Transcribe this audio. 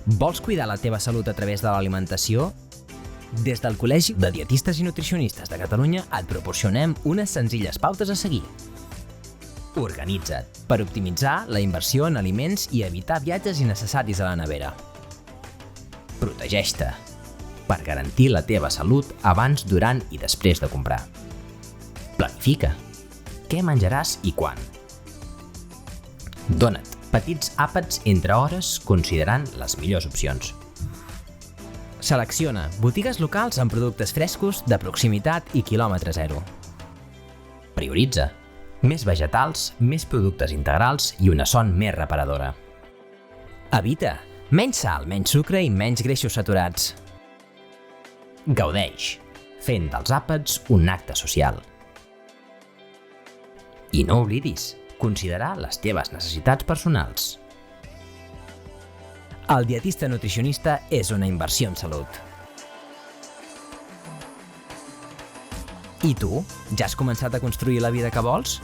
Vols cuidar la teva salut a través de l'alimentació? Des del Col·legi de Dietistes i Nutricionistes de Catalunya et proporcionem unes senzilles pautes a seguir. Organitza't per optimitzar la inversió en aliments i evitar viatges innecessaris a la nevera. Protegeix-te per garantir la teva salut abans, durant i després de comprar. Planifica què menjaràs i quan. Dona't petits àpats entre hores considerant les millors opcions. Selecciona botigues locals amb productes frescos, de proximitat i quilòmetre zero. Prioritza més vegetals, més productes integrals i una son més reparadora. Evita menys sal, menys sucre i menys greixos saturats. Gaudeix, fent dels àpats un acte social. I no oblidis considerar les teves necessitats personals. El dietista nutricionista és una inversió en salut. I tu, ja has començat a construir la vida que vols?